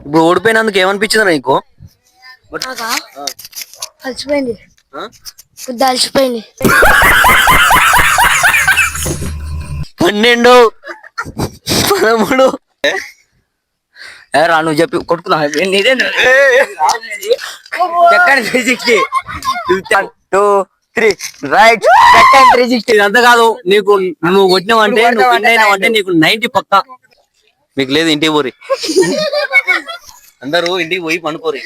ఇప్పుడు ఓడిపోయినందుకు ఏమనిపించింది నీకు? అలసిపోయింది, అలసిపోయింది. 12 13 రా నువ్వు చెప్పి కొట్టుకున్నా. చెక్కని 360 1 2 3 రైట్. చెక్కని 360 అంత కాదు. నీకు నువ్వు కొట్టినావంటే నువ్వు విన్ అయినావంటే నీకు 90 పక్కా. మీకు లేదు, ఇంటికి పోరి. అందరూ ఇంటికి పోయి పనుకోరి.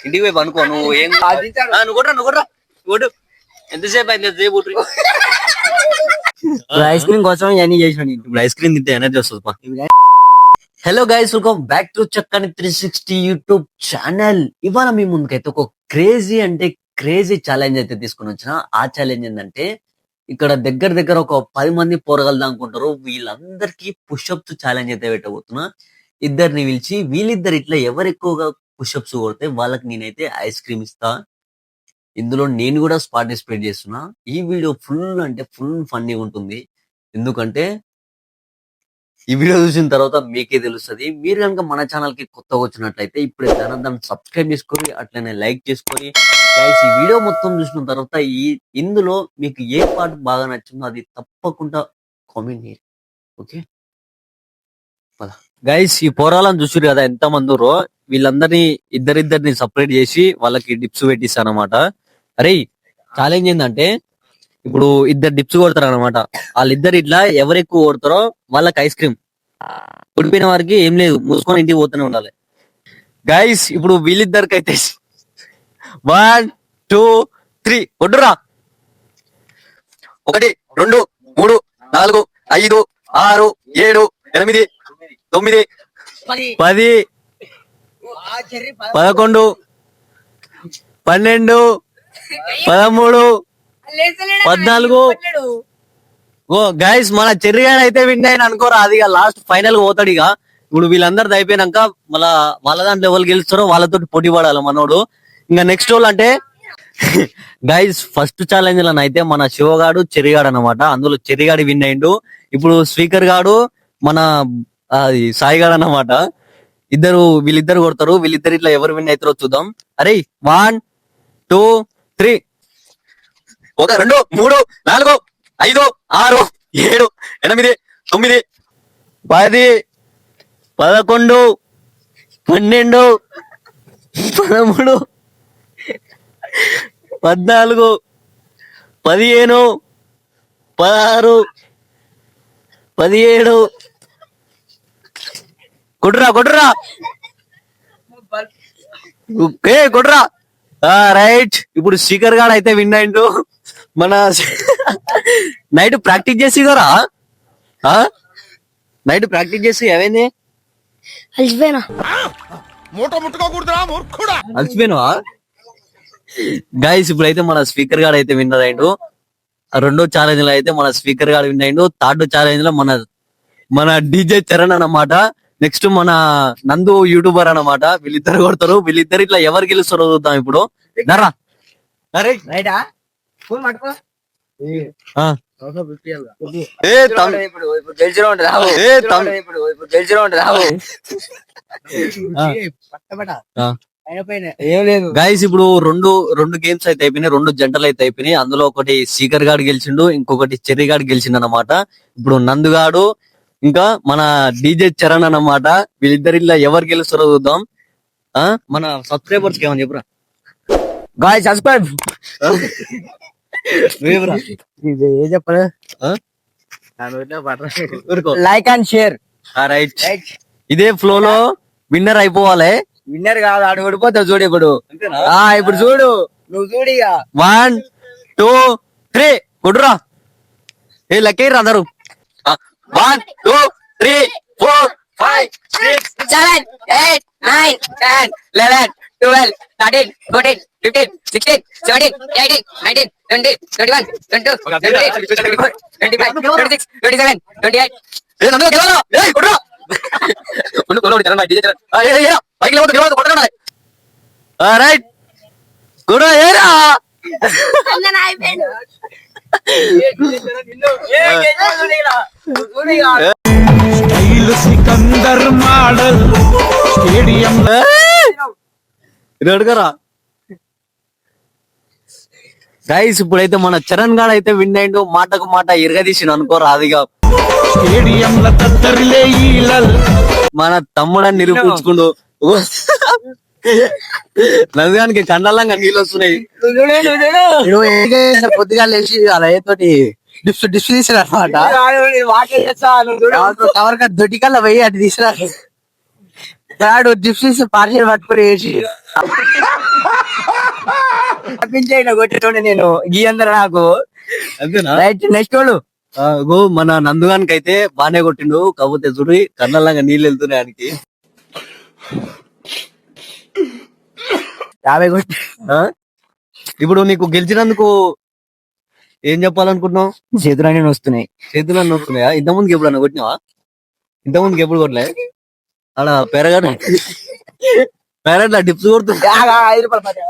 ఇంటికి పోయి పనుకో. నువ్వు ఏం నువ్వు కొట్రా కొట్టు. ఎంతసేపు అయింది? ఐస్ క్రీమ్ కోసం ఇవన్నీ చేసిన నేను. ఇప్పుడు ఐస్ క్రీమ్ తింటే ఎనర్జీ వస్తుంది. Hello guys, welcome back to చక్కని 360 యూట్యూబ్ ఛానల్. ఇవాళ మీ ముందుకైతే ఒక క్రేజీ అంటే క్రేజీ ఛాలెంజ్ అయితే తీసుకుని వచ్చిన. ఆ ఛాలెంజ్ ఏంటంటే ఇక్కడ దగ్గర ఒక 10 మంది పోరగలదా అనుకుంటారు. వీళ్ళందరికీ పుషప్స్ ఛాలెంజ్ అయితే పెట్టబోతున్నా. ఇద్దరిని పిలిచి వీళ్ళిద్దరు ఇట్లా ఎవరు ఎక్కువగా పుషప్స్ కొడితే వాళ్ళకి నేనైతే ఐస్ క్రీమ్ ఇస్తా. ఇందులో నేను కూడా పార్టిసిపేట్ చేస్తున్నా. ఈ వీడియో ఫుల్ అంటే ఫుల్ ఫన్నీ ఉంటుంది. ఎందుకంటే ఈ వీడియో చూసిన తర్వాత మీకే తెలుస్తుంది. మీరు కనుక మన ఛానల్ కి కొత్తగా వచ్చినట్లయితే ఇప్పుడే దాన్ని సబ్స్క్రైబ్ చేసుకొని అట్లనే లైక్ చేసుకొని గైస్ ఈ వీడియో మొత్తం చూసిన తర్వాత ఇందులో మీకు ఏ పార్ట్ బాగా నచ్చిందో అది తప్పకుండా కామెంట్ చేయండి. ఓకే గైస్, ఈ పోరాలను చూసారు కదా ఎంత మందిరో. వీళ్ళందరినీ ఇద్దరిద్దరిని సపరేట్ చేసి వాళ్ళకి డిప్స్ పెట్టిస్తాను అనమాట. అరే ఛాలెంజ్ ఏంటంటే ఇప్పుడు ఇద్దరు డిప్స్ కొడతారు అనమాట. వాళ్ళిద్దరు ఇట్లా ఎవరు ఎక్కువ కొడతారో వాళ్ళకి ఐస్ క్రీమ్. ఓడిపోయిన వారికి ఏం లేదు, మూసుకొని ఇంటికి పోతూనే ఉండాలి. గైస్ ఇప్పుడు వీళ్ళిద్దరికి అయితే 1 2 3 కొట్టురా. 1 2 3 4 5 6 7 8 9 10 11 12 13 14. ఓ గైస్, మన చెర్రిగాడు అయితే విన్ అయిన అనుకోరా. అది లాస్ట్ ఫైనల్ పోతాడు. ఇక ఇప్పుడు వీళ్ళందరిది అయిపోయినాక మళ్ళా వాళ్ళ దాంట్లో ఎవరు గెలుస్తారో వాళ్ళతో పోటీ పడాలి మనోడు. ఇంకా నెక్స్ట్ వాళ్ళు అంటే గైస్ ఫస్ట్ ఛాలెంజ్ లో అయితే మన శివగాడు చెర్రిగాడు అనమాట. అందులో చెర్రిగాడు విన్ అయిండు. ఇప్పుడు స్పీకర్ గాడు మన సాయిగాడు అన్నమాట. వీళ్ళిద్దరు కొడతారు. వీళ్ళిద్దరు ఇట్లా ఎవరు విన్ అవుతారో చూద్దాం. అరే 1 2 3 1 2 3 4 5 6 7 8 9 10 11 12 13 14 15 16 17 కొట్టురా కొట్టురా. రైట్, ఇప్పుడు స్పీకర్ గాడు అయితే విన్ అయిండు. మన నైట్ ప్రాక్టీస్ చేసి కదా, నైట్ ప్రాక్టీస్ చేసి ఏమైంది? అలసిపోయినావా? గైస్ ఇప్పుడైతే మన స్పీకర్ గాడు అయితే విన్నర్ అయిండు. రెండో ఛాలెంజ్ లో అయితే మన స్పీకర్ గాడు విన్ అయిండు. థర్డ్ ఛాలెంజ్ లో మన డీజే చరణ్ అన్నమాట. నెక్స్ట్ మన నందు యూట్యూబర్ అన్నమాట. వీళ్ళిద్దరు కొడతారు. వీళ్ళిద్దరు ఇట్లా ఎవరు గెలుస్తారో చూద్దాం ఇప్పుడు. నరా గైస్ ఇప్పుడు రెండు గేమ్స్ అయితే అయిపోయినాయి. 2 జంటలు అయితే అయిపోయినాయి. అందులో ఒకటి సీకర్ గాడు గెలిచిండు, ఇంకొకటి చెర్రీ గాడు గెలిచిండు అనమాట. ఇప్పుడు నందుగాడు ఇంకా మన డీజే చరణ్ అన్నమాట. వీళ్ళిద్దరు ఇలా ఎవరు గెలుస్తారో చూద్దాం. మన సబ్స్క్రైబర్స్ ఏమని చెప్పురా. గాయ్స్ సబ్స్క్రైబ్ చెప్పరా, లైక్ అండ్ షేర్. రైట్, ఇదే ఫ్లో లో విన్నర్ అయిపోవాలి. విన్నర్ కాదు, ఆడు ఓడిపోతావు చూడు ఇప్పుడు. ఇప్పుడు చూడు, నువ్వు చూడు. ఇక 1 2 3 కొడురా. లెక్కేరా అందరు. 1 2 3 4 5 6 7 8 9 10 11 12 13 14 15 16 17 18 19 20 21 22 23 24 25 26 27 28. Right, good. ఏరా సికందర్ మోడల్ స్టేడియం అడుగరా గైస్. ఇప్పుడైతే మన చరణ్ గాడు అయితే విన్ అయిండు. మాటకు మాట ఇరగదీసిన అనుకోరా అదిగా స్టేడియంల తత్తరిలే ఈలల్ మన తమ్ముడని నిరూపించుకుండు. నవ్యానికి కండలంగా నీళ్ళు వస్తున్నాయి. పొద్దుగా లేచి అలా తోటి డిప్స్ తీసిన అనమాట. కవర్ దొడ్డికల్లా పోయి అటు తీసుకురాడు. వాడు డిప్స్ తీసి పార్సల్ పట్టుకుని వేసి తప్పించేయండి కొట్టేటోండి నేను గీ అందరు నాకు. అంతేనా? రైట్ నెక్స్ట్ వాళ్ళు గో మన నందుగానికి అయితే బానే కొట్టిండు. కాకపోతే చూడు కన్నల్లాగా నీళ్ళు వెళ్తున్నాయి ఆయనకి. 50 కొట్టి ఇప్పుడు నీకు గెలిచినందుకు ఏం చెప్పాలనుకుంటున్నావు? చేతులన్నీ వస్తున్నాయి. చేతులన్నీ వస్తున్నాయా? ఇంతకుముందుకి ఎప్పుడన్నా కొట్టినావా? ఇంతకుముందుకి ఎప్పుడు కొట్టలే? అలా పెరగడు పెరగట్లా డిప్స్ కొడుతుంది. 5 రూపాయలు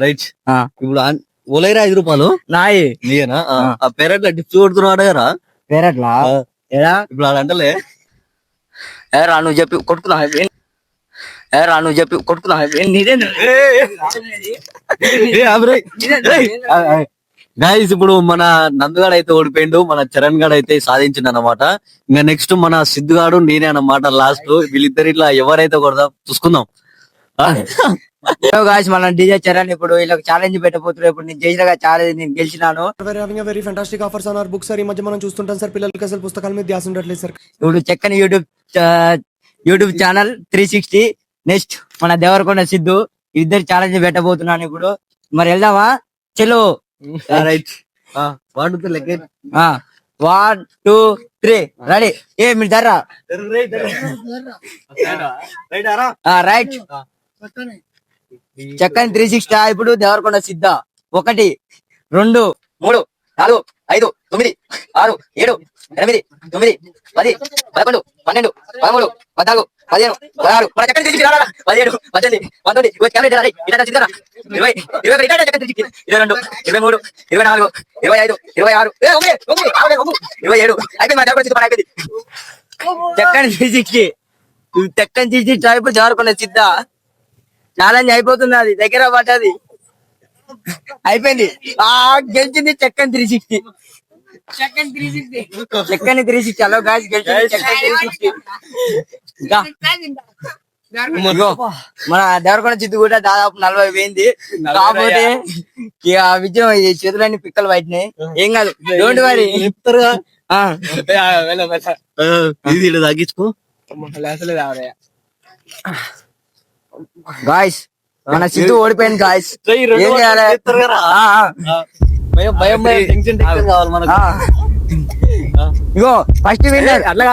రైట్. ఇప్పుడు ఓలైరా 5 రూపాయలు నాయి నీయేనా? ఆ పెరట్లా డిప్స్ కొడుతున్నాడు కదా పేరట్లా ఏడా ఇప్పుడు ఆడంటలే. ఏరా నువ్వు చెప్పి కొట్టుకున్నా గైస్ ఇప్పుడు మన నందుగాడు అయితే ఓడిపోయిండు. మన చరణ్ గాడు అయితే సాధించిండు అన్నమాట. ఇంకా నెక్స్ట్ మన సిద్ధుగాడు నేనే అన్నమాట లాస్ట్. వీళ్ళిద్దరు ఇట్లా ఎవరైతే కొడదాం చూసుకుందాం. మన డీజే చరణ్ ఇప్పుడు వీళ్ళకి ఛాలెంజ్ పెట్టబోతున్నారు. ఇప్పుడు నేను చేసిన ఛాలెంజ్ నేను గెలిచినాను. Very fantastic offers on our books sir. ఈ మధ్య మనం చూస్తుంటాం సార్, పిల్లలకి అసలు పుస్తకాల మీద ధ్యాస ఉండట్లేదు సార్. ఇప్పుడు చెక్కని యూట్యూబ్ ఛానల్ 360 నెక్స్ట్ మన దేవరకొండ సిద్ధు ఇద్దరు ఛాలెంజ్ పెట్టబోతున్నాను ఇప్పుడు. మరి వెళ్దామా? చలో రైట్. వాడుతూ లెక్క 1 2 3 రెడీ. ఏ మీరు ధర్రా రైట్. చెక్కని 360 ఇప్పుడు దేవరకొండ సిద్ధ 1 2 3 4 5 9 6 7 8 9 10 11 12 13 14 15 16 మన చక్కని 360 17 18 19 20 క్యాలెండర్ రాయి. ఇట సిద్ధరా 20 21 ఇట చక్కని 360 22 23 24 25 26 27 అయిపోయింది. మా దేవరకొండ సిద్ధ పని అయిపోయింది. చక్కని 360 చక్కని 360 ఇప్పుడు దేవరకొండ సిద్ధ ఛాలెంజ్ అయిపోతుంది. అది దగ్గర పడ్డది అయిపోయింది. గెలిచింది చెక్కని 360. చెక్కని 360 హలో గాయ్స్ గెలిచింది చెక్కని 360. మన దేవరకొండ చిత్తు కూడా దాదాపు 40 పోయింది. కాకపోతే ఇక విజయం ఈ చేతులన్నీ పిక్కలు పట్టినాయి. ఏం కాదు, డోంట్ వరీ. ఇది తగ్గించుకో గాయ్స్. మన సిద్ధు ఓడిపోయింది గాయ్స్. ఏం చేయాలి? భయం కావాలి మనకు. ఇగో ఫస్ట్ విన్నర్ అట్లా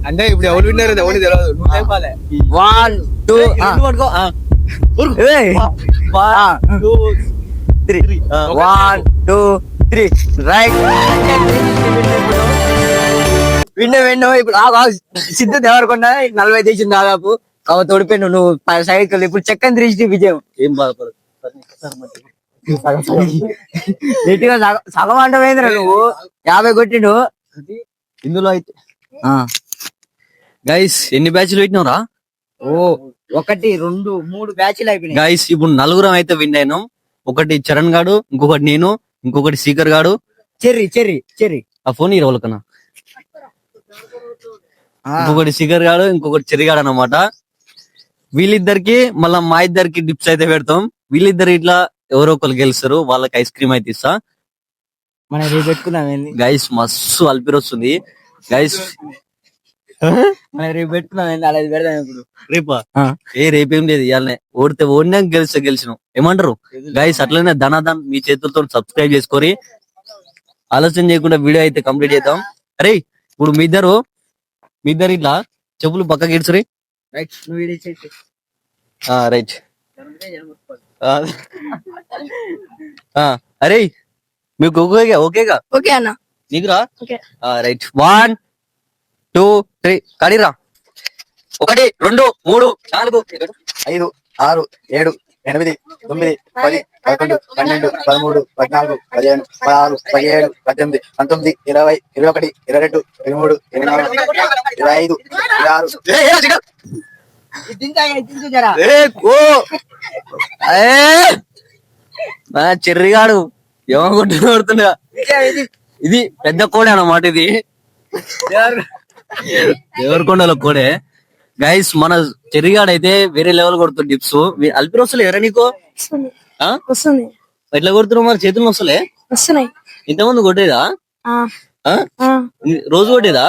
అంటే ఇప్పుడు ఎవరు విన్నారు ఎవరు తెలియదు. 1 2 పట్టుకో. 1 2 3 రైట్. విన్ను ఇప్పుడు సిద్ధు దేవరకొండ 40 తీసింది దాదాపు. కాబట్టి ఓడిపోయినావు నువ్వు సైడ్ కి. ఇప్పుడు చెక్కని 360 విజయం. ఏం బాధపడదు. గట్టిగా సగం అంటవేంద్ర నువ్వు 50 కొట్టిండు ఇందులో అయితే. గైస్ ఎన్ని బ్యాచ్లు పెట్టినవరా? 1 2 3 బ్యాచ్లు అయిపోయినాయి. గైస్ ఇప్పుడు నలుగురం అయితే విన్ అయినాం. ఒకటి చరణ్ గాడు, ఇంకొకటి నేను, ఇంకొకటి శీకర్ గాడు. చెర్రీ ఆ ఫోన్ ఇరవలకన్నా. ఇంకొకటి శీకర్ గాడు, ఇంకొకటి చెర్రిగాడు అన్నమాట. వీళ్ళిద్దరికి మళ్ళా మా ఇద్దరికి డిప్స్ అయితే పెడతాం. వీళ్ళిద్దరు ఇట్లా ఎవరో ఒకరు గెలుస్తారు. వాళ్ళకి ఐస్ క్రీమ్ అయితే ఇస్తా. మనం రేపు పెట్టుకున్నాం గైస్ మస్తు అల్పిరి వస్తుంది గైస్. మనం రేపు పెట్టుకున్నాం అలా పెడదాం ఇప్పుడు. రేపా? రేపేం లేదు, ఇవాళనే. ఓడితే ఓడినా గెలిచినాం. ఏమంటారు గైస్? అట్లనే ధనాధన్ మీ చేతులతో సబ్స్క్రైబ్ చేసుకొని ఆలోచన చేయకుండా వీడియో అయితే కంప్లీట్ చేద్దాం. అరే ఇప్పుడు మీ ఇద్దరు ఇట్లా చెప్పులు పక్కకి ఇడ్చురి. రైట్. అరే మీకు ఓకేగా? ఓకే అన్న. నీకురా? ఓకే. రైట్. 1 2 3 కాడిరా. 1 2 3 4 5 6 7 8, 9, 10, 11, 12, 13, 14, 15, 16, 17, 18, 19, 20, 21, 22, 23, 24, 25, 26. చెర్రిగాడు ఏమో కొడుతుండగా ఇది పెద్ద కోడే అన్నమాట. ఇది దేవరకొండలో కోడే గైస్. మన చెర్రిగాడు అయితే వేరే లెవెల్ కొడుతుంది డిప్స్. అల్పిరి వస్తలే ఎవరా నీకు? ఆ? వస్తుంది ఎట్లా కొడుతున్నావు మరి? చేతులు వస్తలే? వస్తున్నాయి. ఇంతకుముందు కొట్టేదా? ఆ, ఆ? ఆ, రోజు కొట్టేదా?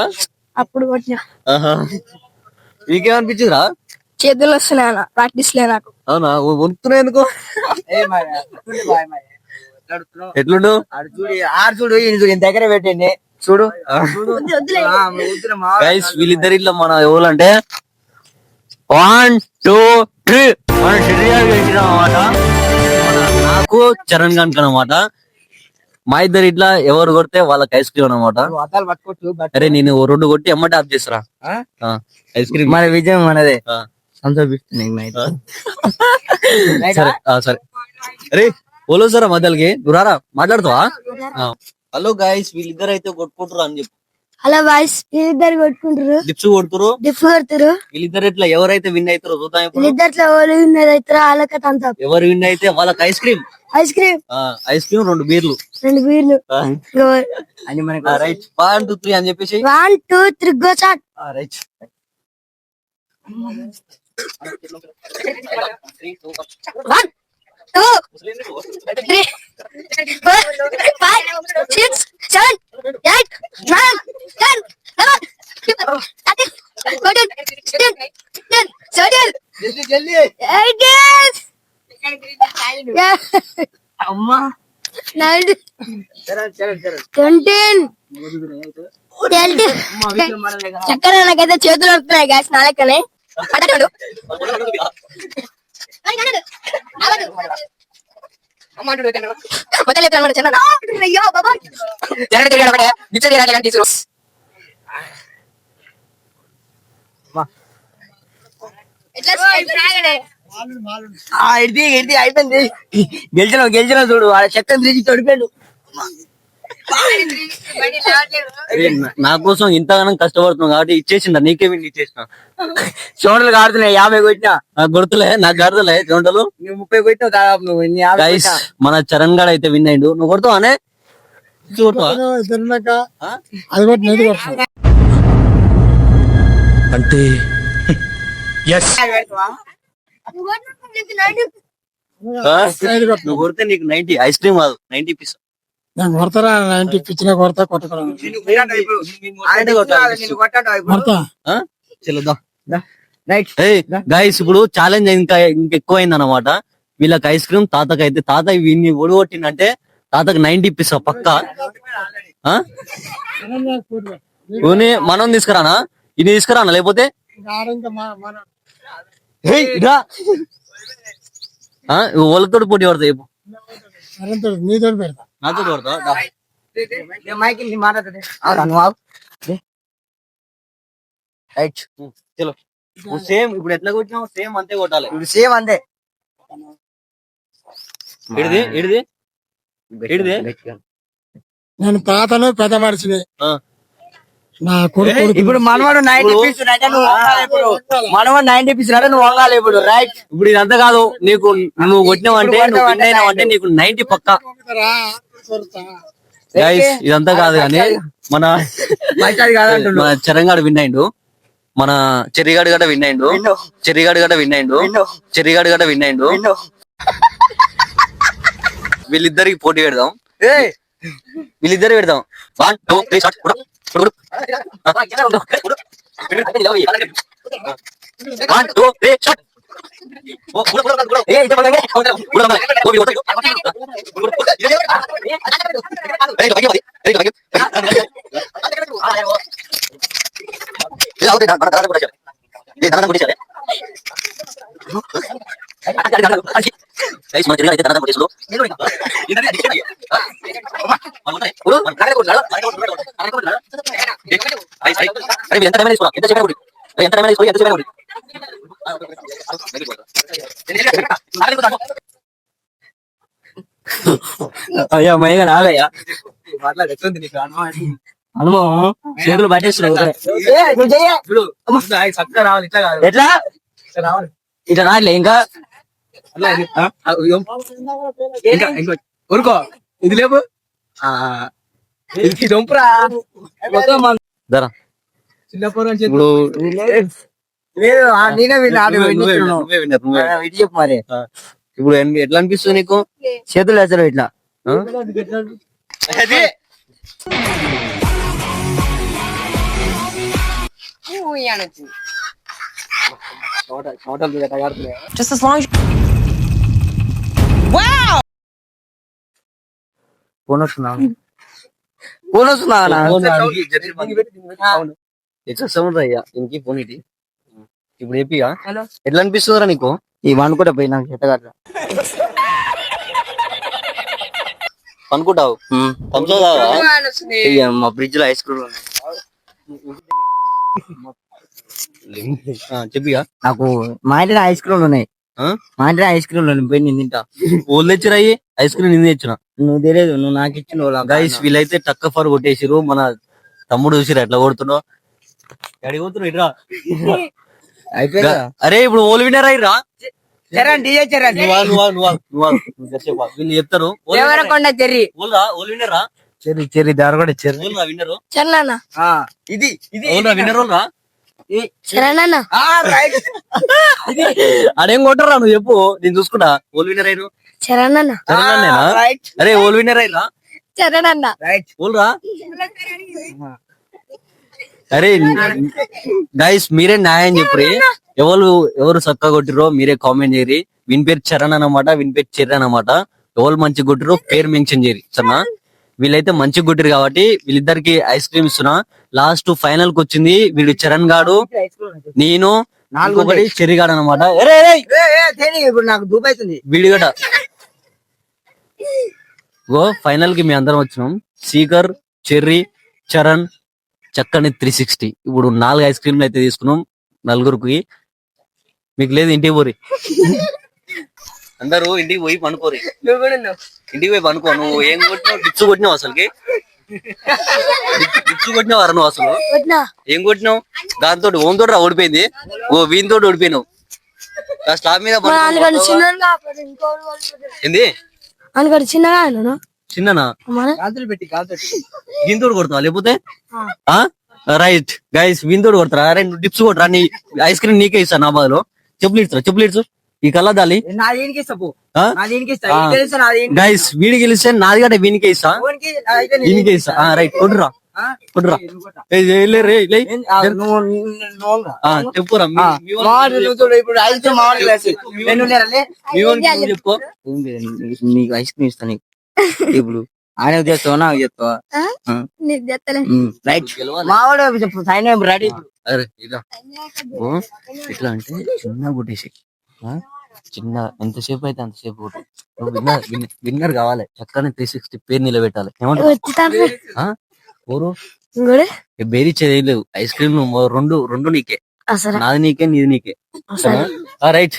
అప్పుడు కొట్టినా. ఆహా. నీకేమనిపించిందిరా? చేతులు వస్తున్నాయి అన్న ప్రాక్టీస్ లే నాకు. అవునా? వణుకుతున్నాయి ఎందుకు? ఎట్లుండు? చూడు ఈయన దగ్గర పెట్టండి చూడు. గైస్ వీళ్ళిద్దరి ఇట్లా మన ఎవరంటే 1, 2, 3 మన శరీరాలు గెలిచిన అన్నమాట. నాకు చరణ్ గానికి అన్నమాట. మా ఇద్దరు ఇట్లా ఎవరు కొడితే వాళ్ళకి ఐస్ క్రీమ్ అన్నమాట. అరే నేను 2 కొట్టి ఎమ్మటే ఆఫ్ చేసరా ఐస్ క్రీమ్. మన విజయం మనదే. సరే సరే. అరే ఓలో సారా మధ్యలోకి నువ్వు రారా మాట్లాడుతావా? హలో గైస్ వీళ్ళిద్దరు అయితే కొట్టుకుంటారు అని చెప్పు. హలో బాయ్స్, వీళ్ళిద్దరు కొట్టుకుంటారు, డిప్స్ కొడుతురు. డిఫ్ కొడతారు. వీళ్ళిద్దరు ఇట్లా ఎవరైతే విన్ అవుతారో చూద్దాం ఇప్పుడు. వీళ్ళిద్దట్లో ఎవరు విన్నర్ అవుతారో వాళ్ళకి తంత ఎవరు విన్ అయితే వాళ్ళకి ice cream. Ice cream, ice cream 2 బీర్లు. 2 బీర్లు. రైట్ 1, 2, 3 అని చెప్పేసి 1, 2, 3 గో చాట్. రైట్. 1, 2, 3, 4, 5, 6, 7, 8, 9, 10, 11, 12, 13, 14, 15, 16, 17, 18, అమ్మా 19, 20. చక్కర నాకైతే చేతులు వస్తున్నాయి గ్యాస్ నా లెక్కనే. ఇది అయిపోయింది. గెలిచిన చూడు వాళ్ళ చక్కని తీసి తొడిపాడు. నా కోసం ఇంతగానం కష్టపడుతున్నావు కాబట్టి ఇచ్చేసిందా? నీకే విన్ ఇచ్చేసిన. చోటలు కాడుతున్నాయి. 50 కొట్టినా నాకు గుర్తులే, నాకు గడతలే చూడలు. నువ్వు 30 కొట్టినావు దాదాపు. నువ్వు 50 గైస్ కొట్టినా. మన చరణ్ గాడు అయితే విన్ అయ్యిండు. నువ్వు కొడతావానే? కొడతావా? అంటే ఎస్ నువ్వు కొడితే నీకు 90 ఐస్ క్రీమ్ కాదు 90 పీస్. నాకు కొడతారా 90 పిచ్చిన కొడతా కొట్టకూడదు కొడతా. చెల్లుద్దాం. గైస్ ఇప్పుడు ఛాలెంజ్ ఇంకా ఎక్కువైంది అనమాట. వీళ్ళకి ఐస్ క్రీమ్, తాతకి అయితే తాత వీడిని ఒడిగొట్టిందంటే తాతకి 90 పీస్ పక్క. మనం తీసుకురానా? ఇది తీసుకురానా? లేకపోతే వాళ్ళతో పోటీ పడతాయి. నీతో పెడతా. నాతో పడతా. చలో సేమ్ ఇప్పుడు ఎట్లా కొట్టినావు సేమ్ అంతే కొట్టాలి. సేమ్ అంతే. ఇడిది ఇడిది ఇడిది నేను తాతను పెద్ద మనిషిని. ఆ. నా కొడుకు ఇప్పుడు మనవాడు 90 పీస్ నువ్వు వంగాలి. ఇప్పుడు మనవాడు 90 పీస్ నువ్వు వంగాలి. ఇప్పుడు రైట్. ఇప్పుడు ఇదంతా కాదు. నీకు నువ్వు కొట్టినావంటే నువ్వు విన్ అయినావంటే నీకు 90 పక్క. గైస్ ఇదంతా కాదు కానీ మన మన చరంగాడు విన్ అయిండు. మన చెర్రిగాడు గడ విన్ అయిండు. చెర్రిగాడు గడ విన్ అయిండు. చెర్రిగాడు గడ విన్ అయిండు. వీళ్ళిద్దరికి పోటీ పెడదాం. వీళ్ళిద్దరు పెడదాం. 1, 2, 3 స్టార్ట్. 1, 2, 3 స్టార్ట్. ఎంత అయ్యా మయ్యగా రావయ్యా అనుభవం చేతులు పట్టేస్తున్నావు ఎట్లా ఇట్లా రాలే ఇంకా ఊరుకో ఇది లేవు ఇది దొంపరా ధర చిన్నప్పుడు ఇప్పుడు లేదు నేనే నువ్వే విన్నర్, నువ్వే. ఇటు చెప్పు మరి ఇప్పుడు ఎట్లా అనిపిస్తుంది నీకు? చేతులు వేస్తారు ఇట్లా ఆ? ఫోన్ వస్తుందా ఫోన్ వస్తుందా ఎట్లా సౌండ్ అయ్యా ఇంకి ఫోన్ ఇటీ ఇప్పుడు చెప్పిగా ఎట్లా అనిపిస్తుందిరా నీకు? ఈ వన్ కూడా పోయి నాకు చెత్తగా అనుకుంటావు మా బ్రిడ్జ్ లో ఐస్ క్రీమ్ చెప్పిగా నాకు మా ఇంటి ఐస్ క్రీమ్లు ఉన్నాయి ఆ? మా ఇంటి ఐస్ క్రీమ్లు ఉన్నాయి పోయి నేను తింటా ఓళ్ళు తెచ్చిరాయి ఐస్ క్రీమ్ నిన్ను తెచ్చిన. నువ్వు తెలియదు నువ్వు నాకు ఇచ్చిన గైస్ వీళ్ళైతే టక్క ఫర్ కొట్టేసిరు. మన తమ్ముడు చూసిరు ఎట్లా కొడుతున్నావు. ఎక్కడికి పోతున్నావు ఇట్రా. అయిపోయిందా అరే ఇప్పుడు ఓల్ విన్నర్ అయ్యిరా. చరణ్ డీజే చరణ్ వీళ్ళు చెప్తారు దేవరకొండ చెర్రి ఓల్ విన్నర్ రా. చెర్రీ చెర్రీ దారి కూడా చెర్రీ ఓల్ రా విన్నరు. చరణ్ ఇది ఇది ఓల్ రా విన్నర్ ఓల్ రా. చరణ్ అన్న అడేం కొట్టరా నువ్వు చెప్పు నేను చూసుకుంటా. ఓల్ విన్నర్ అయ్యారు చరణ్ అన్న అరే ఓల్ విన్నర్ అయ్యిరా. చరణ్ అన్న ఓల్ రా. అరే గైస్ మీరే న్యాయం చెప్పురి. ఎవరు చక్కగా కొట్టిరో మీరే కామెంట్ చేయరి. వీని పేరు చరణ్ అన్నమాట, వీని పేరు చెర్రి అన్నమాట. ఎవరు మంచి కొట్టిరో పేరు మెన్షన్ చేయరి సరేనా. వీళ్ళైతే మంచి కొట్టిరు కాబట్టి వీళ్ళిద్దరికి ఐస్ క్రీమ్ ఇస్తున్నా. లాస్ట్ ఫైనల్ కి వచ్చింది వీడు చరణ్ గాడు, నేను ఇంకొకటి చెర్రి గాడు అనమాట. ఇప్పుడు నాకు దూపైతుంది వీడిగట గో ఫైనల్ కి మీ అందరం వచ్చినాం. సీకర్, చెర్రి, చరణ్, చక్కని 360. ఇప్పుడు 4 ఐస్ క్రీమ్లు అయితే తీసుకున్నాం నలుగురికి. మీకు లేదు ఇంటికి పోరి అందరూ ఇంటికి పోయి పనుకోరి. ఇంటికి పోయి పనుకో. నువ్వు ఏం కొట్టినావు? డిప్స్ కొట్టినావు అసలుకి డిప్స్ కొట్టినావు నువ్వు అసలు ఏం కొట్టినావు? దాంతో ఓంతో ఓడిపోయింది. ఓ వీనితో ఓడిపోయినావు. స్లాబ్ మీద ఏంది అనుకోండి చిన్నగా చిన్ననా కాంతులు పెట్టి కాంతులు వీనితోడు కొడతావా లేకపోతే? రైట్ గైస్ వీనితోడు కొడతారా? అరే నువ్వు డిప్స్ కొట్టరా. నీ ఐస్ క్రీమ్ నీకే ఇస్తా నా బాధలో. చెప్పులు ఇచ్చు ఈ కల్లా దాలి నా దీనికి ఇస్తా పో నా దీనికి ఇస్తా నీకు తెలుసా నా దీనికి గైస్ వీడికి గెలిస్తే నాది గట్ట వీనికే ఇస్తా ఫోన్కి అయితే నేను వీనికే ఇస్తా. రైట్ కొట్టురా ఆ? కొట్టురా. నువ్వు కొట్ట. చెప్పురా మావాడు నువ్వు చూడు, ఇప్పుడు ఐస్ క్రీమ్ మావాడు గ్లాస్. నేను లేరలే. చెప్పుకో. నీకు ఐస్ క్రీమ్ ఇస్తా నీకు. ఇప్పుడు ఆయన చేస్తావా నాకు చేస్తావా నీకు చెత్తలే రైట్ మావాడు సైన్ రెడీ ఇప్పుడు అరే ఇదా ఎట్లా అంటే చిన్న కొట్టేసి చిన్న ఎంతసేపు అయితే అంతసేపు కొట్టు. నువ్వు విన్నర్ కావాలి. చక్కని 360 పేరు నిలబెట్టాలి. ఏమంటారు ఓరు బేరీ చేయలేవు. ఐస్ క్రీమ్ రెండు నీకే. నాది నీకే నీది నీకే. రైట్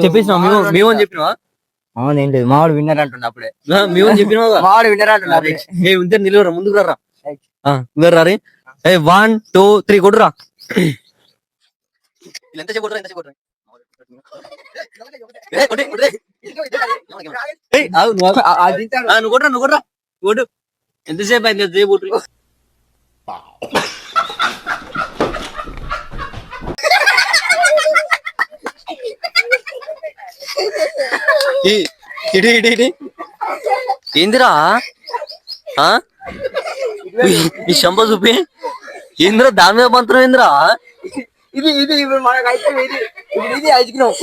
చెప్పేసినా మేము చెప్పినావా? ఏం లేదు మావాడు విన్నర్ అంటున్నా అప్పుడే. మేము చెప్పినావా? మావాడు విన్నర్ అంటున్నా అప్పుడే. ఇద్దరు నిలవరా ముందుకు రా. రారి 1 2 3 కొట్టురా. ఎంతసేపు కొట్టురా? నువ్వు కొట్రా కొట్టు. ఎంతసేపు అయింది? ఎంతసేపు కొట్టు. ఇడి ఏందిరా ఈ శంప చూపి ఏంద్రా దాని మీద మంత్రం ఏంద్రా? ఇది ఇది ఇప్పుడు మనకు అయితే ఇది ఇప్పుడు ఇది ఐస్ క్రీమ్.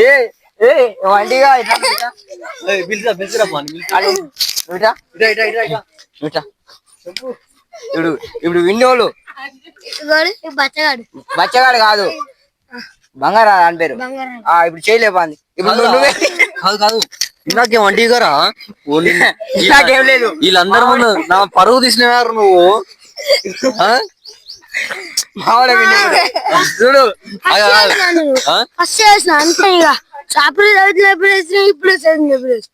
ఏ ఏ వండిగా పిలిచిరా ఇప్పుడు ఇప్పుడు విన్నోళ్ళు బచ్చగాడు బచ్చగాడు కాదు బంగారా అని పేరు. ఇప్పుడు చేయలేపాంది. ఇప్పుడు నువ్వే కాదు ఇందాకేం వంటి గారా? నాకేం లేదు. వీళ్ళందరూ ముందు నా పరువు తీసినవారు నువ్వు. మావాడు చూడు ఆ? ఫస్ట్ చేసిన అంతే ఇక అప్పుడు ఎప్పుడు వేసిన ఇప్పుడు వేసిన ఎప్పుడు వేసిన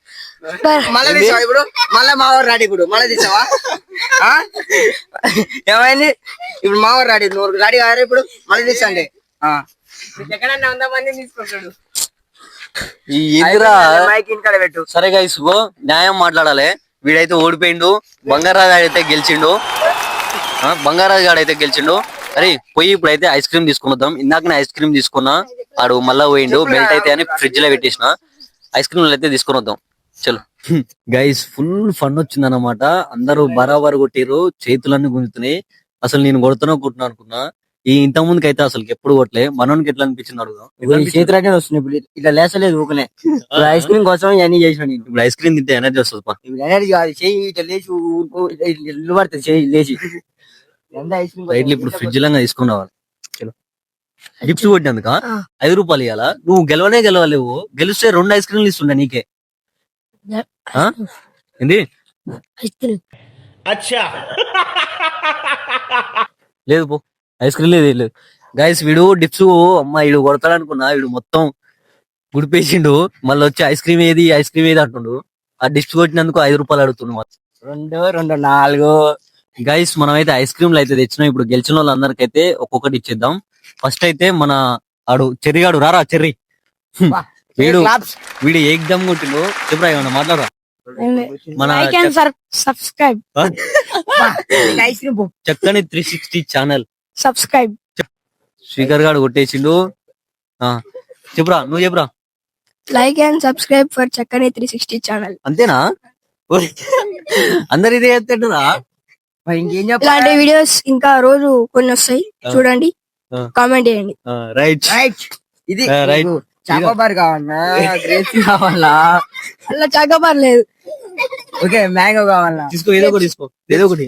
మళ్ళీ తీసావా ఇప్పుడు మళ్ళీ మావాడు రాడు ఇప్పుడు మళ్ళీ తీసావా ఆ? ఏమైంది ఇప్పుడు మావాడు రాడు నువ్వు రాడి కాదు ఇప్పుడు మళ్ళీ తీసండి ఎక్కడన్నా 100 మంది తీసుకుంటాడు ఈ ఎదురా మైక్ ఇంటికాడ పెట్టు సరే గైస్ న్యాయం మాట్లాడాలి. వీడైతే ఓడిపోయిండు, బంగారాజు అయితే గెలిచిండు. బంగారాజు గాడు అయితే గెలిచిండు. అరే పోయి ఇప్పుడైతే ఐస్ క్రీమ్ తీసుకుని వద్దాం. ఇందాకనే ఐస్ క్రీమ్ తీసుకున్నా, ఆడు మళ్ళా పోయిండు. బెల్ట్ అయితే అని ఫ్రిడ్జ్ లో పెట్టేసిన, ఐస్ క్రీమ్ అయితే తీసుకుని వద్దాం. చలో గైస్, ఫుల్ ఫన్ వచ్చింది అనమాట. అందరూ బరాబర్ కొట్టిరు, చేతులన్నీ గుంజుతున్నాయి. అసలు నేను కొడుతున్నా అనుకున్నా. ఈ ఇంత ముందుకి అయితే అసలు ఎప్పుడు కొట్టలే. మనోనికి ఎట్లా అనిపించింది అడుగుదాం. చేతులకే వస్తుంది ఇప్పుడు ఇట్లా లేసలేదు ఊకనే. ఇప్పుడు ఐస్ క్రీమ్ కోసం ఇవన్నీ చేసిన నేను. ఇప్పుడు ఐస్ క్రీమ్ తింటే ఎనర్జీ వస్తుంది. ఇప్పుడు ఎనర్జీ కాదు, చెయ్యి ఇట్లా లేచి ఇల్లు పడుతుంది, చెయ్యి లేచి ఎంత ఐస్ క్రీమ్ రైట్లు ఇప్పుడు ఫ్రిడ్జ్ లాగా తీసుకుని రావాలి. చలో గిఫ్ట్స్ కొట్టినందుక 5 రూపాయలు ఇవ్వాలా? నువ్వు గెలవలేవు. గెలిస్తే 2 ఐస్ క్రీమ్లు ఇస్తుండే నీకే. ఆ? ఏంది ఐస్ క్రీమ్ లేదు పో, ఐస్ క్రీమ్ లేదు. గైస్ వీడు డిప్స్ అమ్మ వీడు కొడతాడు అనుకున్నా, వీడు మొత్తం గుడిపేసిండు. మళ్ళీ వచ్చి ఐస్ క్రీమ్ ఏది అంటుండు. ఆ డిప్స్ కొట్టినందుకు 5 రూపాయలు అడుగుతుండు. 2 4 గైస్ మనమైతే ఐస్ క్రీమ్లు అయితే తెచ్చినాం. ఇప్పుడు గెలిచిన వాళ్ళందరికైతే ఒక్కొక్కటి ఇచ్చేద్దాం. ఫస్ట్ అయితే మన ఆడు చెర్రిగాడు రారా చెర్రి. వీడు ఏకదమ్ కొట్టిండు. చెప్పరా ఏమన్నా మాట్లాడరా. మన like and subscribe ice cream చక్కని 360 ఛానల్ సబ్స్క్రైబ్. స్పీకర్ గాడు కొట్టేసిండు. చెప్పురా, నువ్వు చెప్పురా. లైక్ అండ్ సబ్స్క్రైబ్ ఫర్ చక్కని 360 ఛానల్. అంతేనా? అందరు ఇదే చెప్తాడురా. ఇంకేం ఇలాంటి చెప్పాలి. వీడియోస్ ఇంకా రోజు కొన్ని వస్తాయి, చూడండి, కామెంట్ చేయండి. రైట్ రైట్ ఇది రైట్. చాకోబార్ కావాలన్నా, గ్రేప్స్ కావాలా, అలా చాకోబార్ లేదు. ఓకే మ్యాంగో కావాలా. తీసుకో, ఏదో ఒకటి.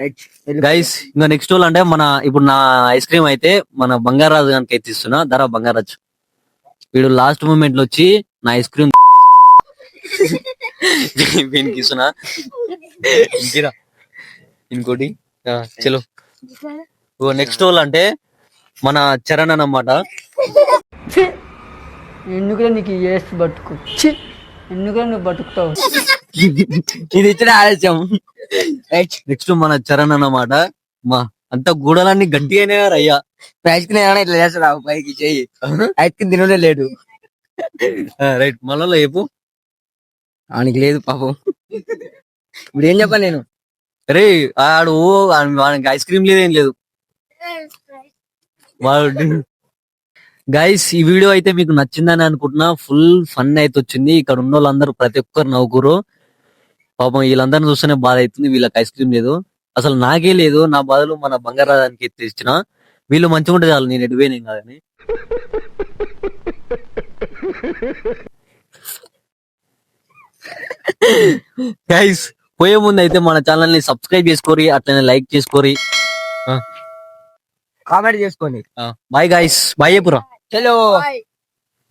రైట్ గైస్ ఇంకా నెక్స్ట్ వాళ్ళు అంటే ఇప్పుడు నా ఐస్ క్రీమ్ అయితే మన బంగారాజు గారికి అయితే ఇస్తున్నా. ధర బంగారాజు వీడు లాస్ట్ మూమెంట్ లో వచ్చి నా ఐస్ క్రీమ్ వీనికి ఇస్తున్నా. ఇంకేరా ఇంకోటి. చలో నెక్స్ట్ వాళ్ళు అంటే మన చరణ్ అన్నమాట. ఎందుకులే నీకు చేసి బతుకు, ఎందుకులే నువ్వు బతుకుతావు. ఇది ఇచ్చిన ఆలస్యం. రైట్ నెక్స్ట్ మన చరణ్ అన్నమాట. మా అంత గూడలన్నీ గట్టిగానే అయ్యా. ఐస్ క్రీమ్ ఇట్లా చేస్తాడు పైకి చెయ్యి. ఐస్ క్రీమ్ తినలే లేడు. రైట్ మళ్ళీ చెప్పు. ఆయనకి లేదు పాపం. ఇప్పుడు ఏం చెప్పాలి నేను. రే ఆడు వానికి ఐస్ క్రీమ్ లేదేం లేదు వాడు. గైస్ ఈ వీడియో అయితే మీకు నచ్చిందని అనుకుంటున్నా. ఫుల్ ఫన్ అయితే వచ్చింది. ఇక్కడ ఉన్న వాళ్ళందరూ ప్రతి ఒక్కరు నవ్వుకురు. పాపం వీళ్ళందరిని చూస్తేనే బాధ అవుతుంది, వీళ్ళకి ఐస్ క్రీమ్ లేదు. అసలు నాకే లేదు, నా బాధలు మన బంగారానికి తెచ్చిన. వీళ్ళు మంచిగా ఉంటే చాలు, నేను ఎడిపోయినా కాదని. గైస్ పోయే ముందు అయితే మన ఛానల్ ని సబ్స్క్రైబ్ చేసుకోరి, అట్లనే లైక్ చేసుకోరి. కామెంట్ చేసుకోండి. బాయ్ గైస్, బాయ్ చెప్పురా. చలో. Bye.